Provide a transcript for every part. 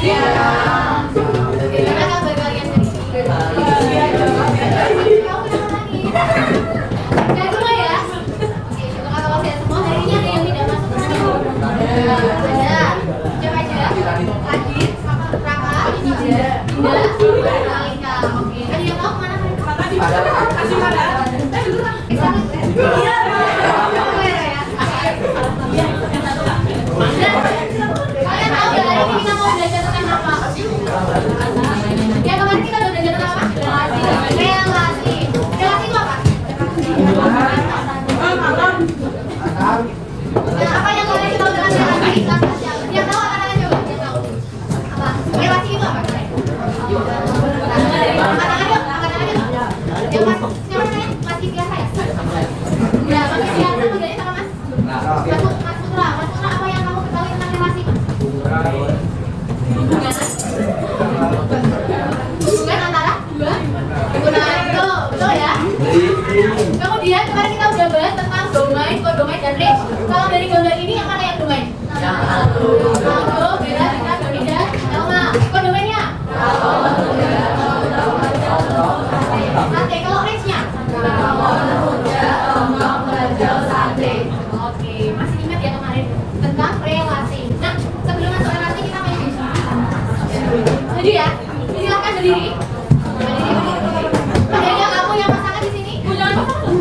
Gimana kabar kalian hari ini? Sehat semua ya? Oke, coba kalau sehat semua hari ini ada yang tidak masuk ke sini? Ada. Siapa aja? Adit, Raka, Dinda, Alika. Oke, ada yang tahu kemana mereka? Kasih mana? Iya. Kalian tahu nggak hari ini kita mau belajar tentang apa? Ya kemarin kita udah belajar tentang apa? Relasi. Relasi itu apa? Nah, apa yang kalian tahu dengan relasi? Yang tahu anak-anak coba. Yang tahu. Apa? Relasi itu apa? Angkat tangan yuk. Yang mas, siapa namanya? Mas Ikhlas ya? Ya, Mas Ikhlas modelnya sama Mas. Mas Putra, apa yang kamu ketahui tentang relasi? Hubungan antara dua itu, betul ya? Kemudian kemarin kita udah bahas tentang domain, kodomain, dan range. Kalau dari gambar ini yang mana yang domain? Yang satu. Aldo, Bella, Rina, Doni, dan Elma. Kodomainnya? Sate. Kalau range-nya? Oke, masih ingat ya kemarin tentang relasi. Nah, sebelum masuk relasi kita main game. Jadi ya, silakan berdiri. Adanya kamu yang pasangan di sini? Jangan pasangan.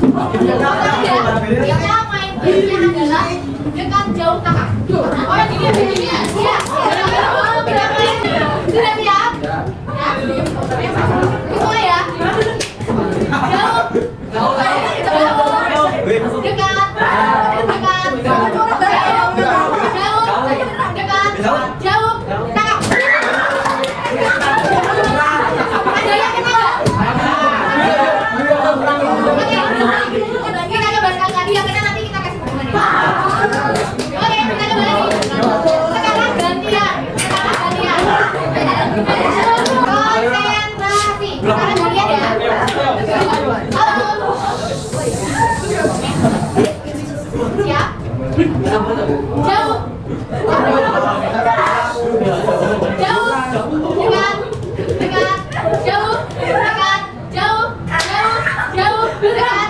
Kita main gamenya adalah dekat jauh kakak. Oh yang ini ya, ini ya. Iya. Sudah siap? Ya. Semua ya. Jauh. Jauh. Kakak. Ada yang kenal nggak? Kita coba sekali lagi yang kenal nanti kita kasih hukumannya. Oke, kita coba lagi. Sekarang gantian. Konsentrasi. Sekarang gantian ya. Halo. Siap? Jauh. Jauh. Dekat. Jauh. Dekat. Jauh. Jauh. Dekat.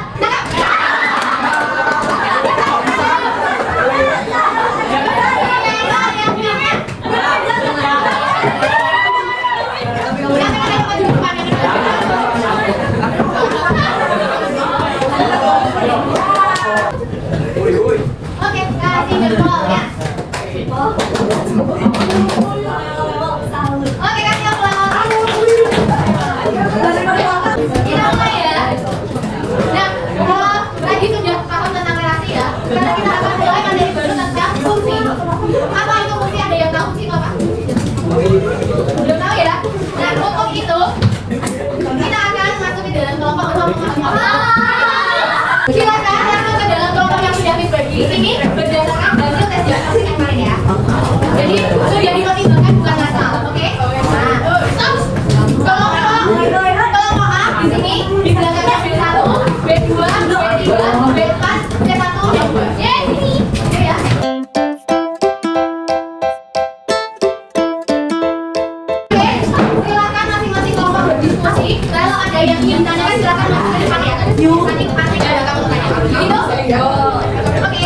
Oke, kasih jempol ya. Oke, kasih aplaus. Kita mulai ya. Nah, kalau tadi sudah paham tentang relasi ya, sekarang kita akan mulai materi baru tentang fungsi. Apa itu fungsi? Ada yang tahu fungsi itu apa? Belum tahu ya? Nah, untuk itu kita akan masuk ke dalam kelompok. Silakan masuk ke dalam kelompok yang sudah dibagi. Ini berdasarkan hasil tes diagnosis yang kemarin ya. Jadi sudah dipertimbangkan bukan asal, oke? Nah, stop. Kelompok A di sini di belakangnya B1, B2, B3, B4, C1, dan 2. Ini, oke ya. Oke, silakan masing-masing kelompok berdiskusi. Kalau ada yang ingin tanyakan silakan masuk ke depan ya. Nanti ada kamu tanya. Gitu? Oke.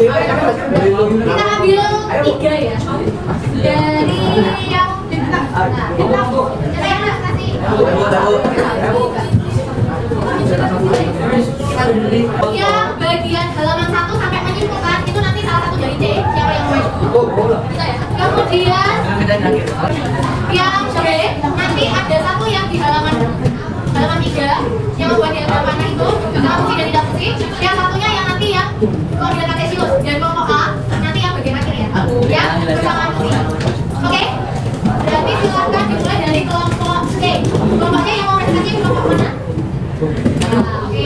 Kita ambil 3 ya. Dari yang bintang. Nah, bintang. Siapa yang kasih? Yang bagian halaman 1 sampai menyimpulkan itu nanti salah satu dari C. Siapa yang mau? Bisa ya. Kemudian yang B nanti ada satu yang di halaman 3 yang membuat diagramannya itu kita fungsi dan tidak fungsi. Yang satunya yang nanti yang koordinat kartesius dan kelompok A nanti yang bagian akhir ya. Yang persamaan fungsi. Oke? Berarti silakan dimulai dari kelompok C. Kelompoknya yang mau presentasi kelompok mana? Nah, oke.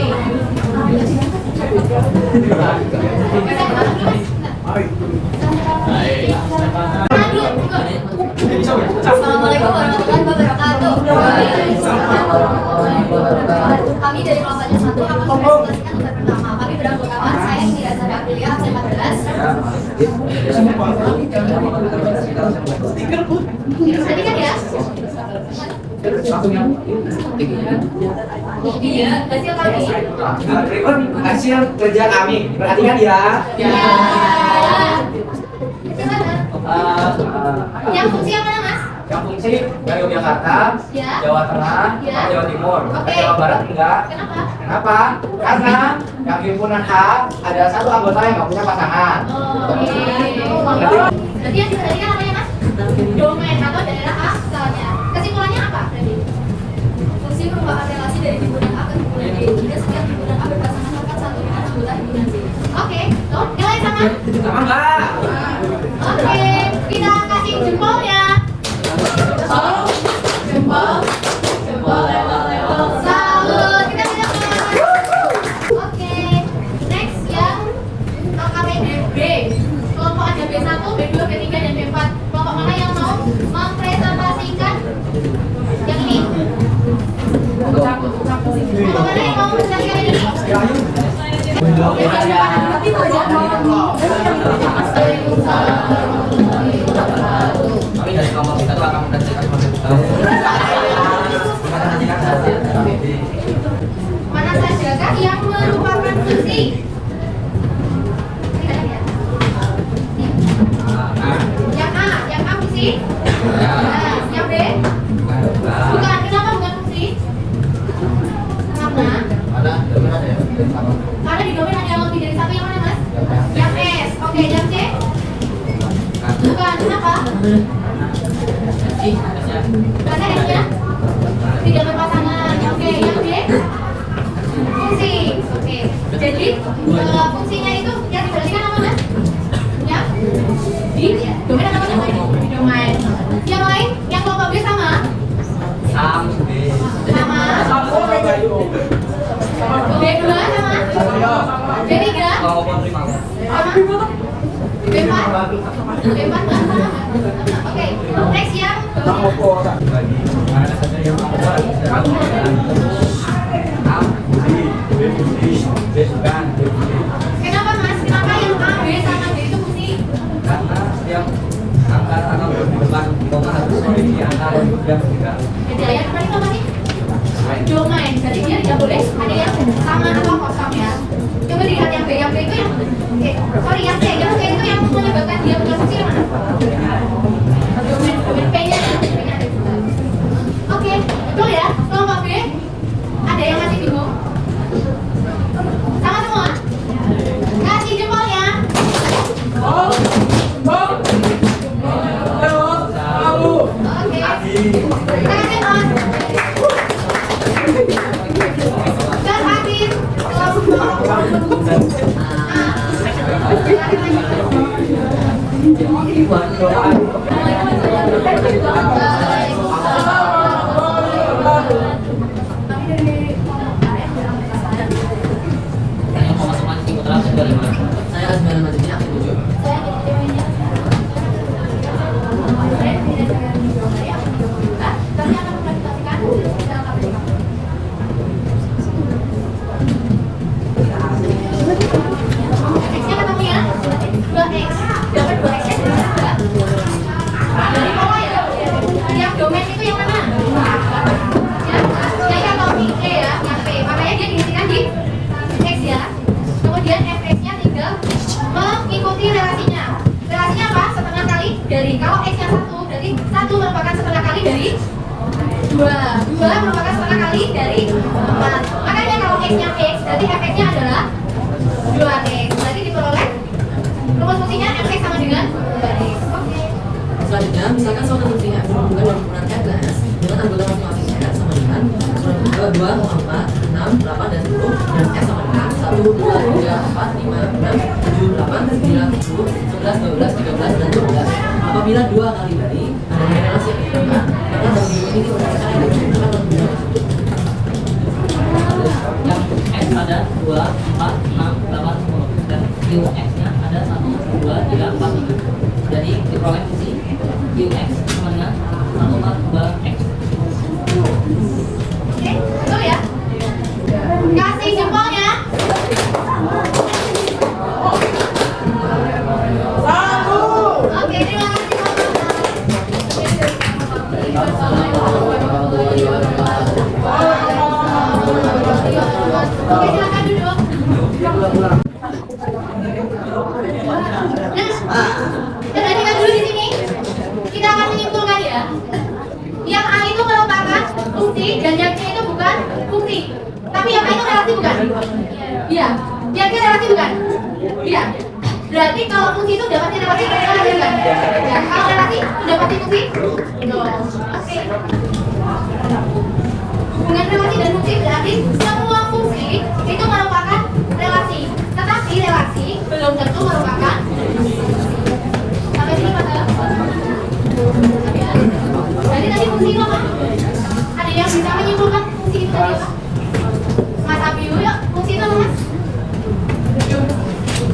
Assalamualaikum warahmatullahi wabarakatuh. Kami dari kelompoknya 1 akan mempresentasikan tugas pertama. Kami beranggotakan saya Indira Sara Aprilia, absen 14. Tadi kan ya? Iya, hasil kami. Hasil kerja kami. Perhatikan ya. Ya. Yang fungsi yang mana, Mas? Yang fungsi dari Yogyakarta, Ya. Jawa Tengah, Ya. Jawa Timur, Oke. Jawa Barat enggak. Kenapa? Kenapa? Karena yang himpunan A ada satu anggota yang nggak punya pasangan. Oke. Berarti yang diperhatikan namanya, Mas? Domain atau daerah asalnya. Kesimpulannya apa berarti? Fungsi merupakan relasi dari himpunan A ke himpunan B. Jika setiap himpunan A berpasangan maka satu dengan anggota himpunan B. Oke, tuh nilai sama? Sama enggak? Oke, kita kasih jempol ya. Jempol. Salut, kita bilang. Oke, next yang KKPD B. Kelompok ada B1, B2, B3, dan B4. Kelompok mana yang mau mempresentasikan yang ini? Kelompok mana yang mau mempresentasikan ini? Kami dari kelompok kita tuh akan mempresentasikan Mana sajakah yang merupakan fungsi? Yang A fungsi? Nah, yang B? Bukan, kenapa bukan fungsi? Karena di domain ada lebih dari satu, yang mana, Mas? Yang S. Oke, yang C? Bukan, kenapa? Karena S-nya tidak berpasangan. Oke, yang D? Fungsi. Oke, jadi fungsinya itu yang diperhatikan apa, Mas? Yang di domain atau domain? Di domain. Yang lain, yang kelompok B sama? Sama. B2 sama? B3? B4 Oke, next yang kenapa, Mas? Kenapa yang A, B sama D itu fungsi? karena yang angka bukan koma harus di angka yang tidak. Jadi yang berarti apa sih? Domain, jadi dia tidak boleh ada yang sama atau kosong ya. Coba dilihat yang B itu yang sorry yang C itu yang menyebabkan dia punya fungsi yang mana? Domain P-nya ada juga. Oke, betul ya. Kelompok B ada yang masih bingung? Sama semua? Kasih jempolnya. Oke. Kita kasih Mas. Dan hadir X-nya ketemu ya? 2X. Dapat 2X nya dari bawah ya? Yang domain itu yang mana? Yang topik E ya, yang P. Makanya dia diisikan di X ya. Kemudian fx-nya tinggal 2 merupakan setengah kali dari 4. Makanya kalau X-nya X, berarti efeknya adalah 2X. Berarti diperoleh rumus fungsinya Fx sama dengan 2X. Oke. Selanjutnya, misalkan suatu fungsi f berhubungan dengan ukuran f dan s dengan anggota masing-masing f sama dengan 2, 4, 6, 8, dan 10 dan s sama dengan 1, 2, 3, 4, 5, 6, 7, 8, 9, 10, 11, 12, 13, dan 12. Apabila 2 kali dari adanya relasi yang digunakan, maka bagi ini merupakan yang digunakan dalam hubungan tersebut. Yang X ada 2, 4, 6, 8, 10 dan QX-nya ada 1, 2, 3, 4, 5. Jadi diperoleh fungsi QX sama dengan 1/2X. Oke, betul ya? Kasih jempolnya. Oke, terima kasih. Oke, silakan duduk. Nah, perhatikan dulu di sini. Kita akan menyimpulkan ya. Yang A itu merupakan fungsi dan yang C itu bukan fungsi. Tapi yang A itu relasi bukan? Iya. Yang C relasi bukan? Iya. Berarti kalau fungsi itu udah pasti relasi bukan? Ya. Kalau relasi udah pasti fungsi? Betul. Oke. Hubungan relasi dan fungsi berarti semua fungsi itu merupakan relasi. Tetapi relasi belum tentu merupakan sampai sini Pak. Jadi tadi fungsi itu apa? Ada yang bisa menyimpulkan fungsi itu tadi apa? Mas Abiu, yuk fungsi itu apa Mas?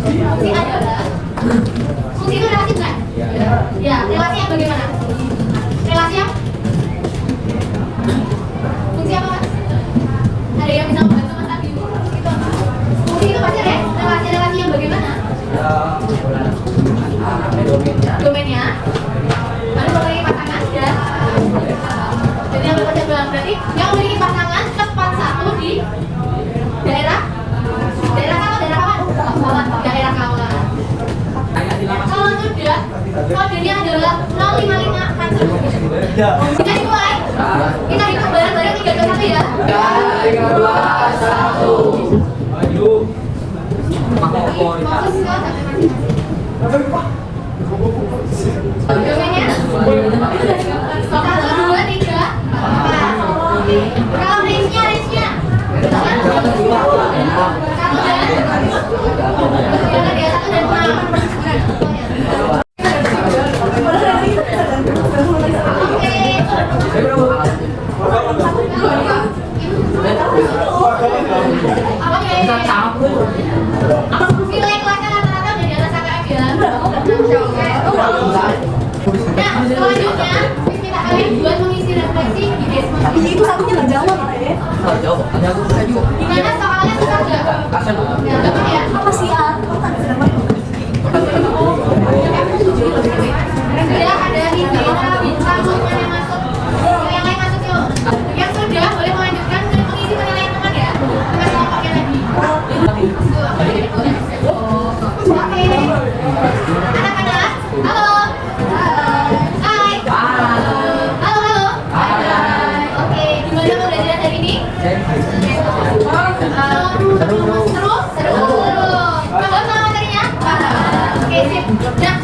Fungsi adalah fungsi itu relasi bukan? Ya, relasi yang bagaimana? Relasi yang fungsi apa Mas? Ada yang bisa membantu Mas Abiu? Itu apa? Fungsi itu pasti relasi yang bagaimana? Domainnya. Lalu memiliki pasangan dan jadi yang berkecuali berarti yang memiliki pasangan tepat satu di daerah kawan, daerah kawan. Kalau sudah kodenya adalah 055 kan kita dimulai, kita hitung bareng-bareng 3, 2, 1 ya. 3, 2, 1. Maju. Fokus ke sampai masing-masing. Domainnya 1, 2, 3, 4. Kalau range-nya 1 dan 1 dan 6. Nilai kelasnya rata-rata udah di atas KKF ya. Nah, selanjutnya minta kalian buat mengisi refleksi di Desmond. Itu satunya nggak jawab ya? Jauh. Ada aku bisa juga. Gimana soalnya susah nggak? Kasih. Ya, dapat ya. Apa sih A? Sudah ada Indra, Bintang, Lukman yang masuk. Yang lain masuk yuk. Yang sudah boleh melanjutkan ke mengisi penilaian teman ya. Bukan kelompoknya lagi. Oke. Anak-anak, halo. Hai. Halo. Oke, gimana pembelajaran hari ini? Seru. Bagaimana materinya? Oke, sip. Nah,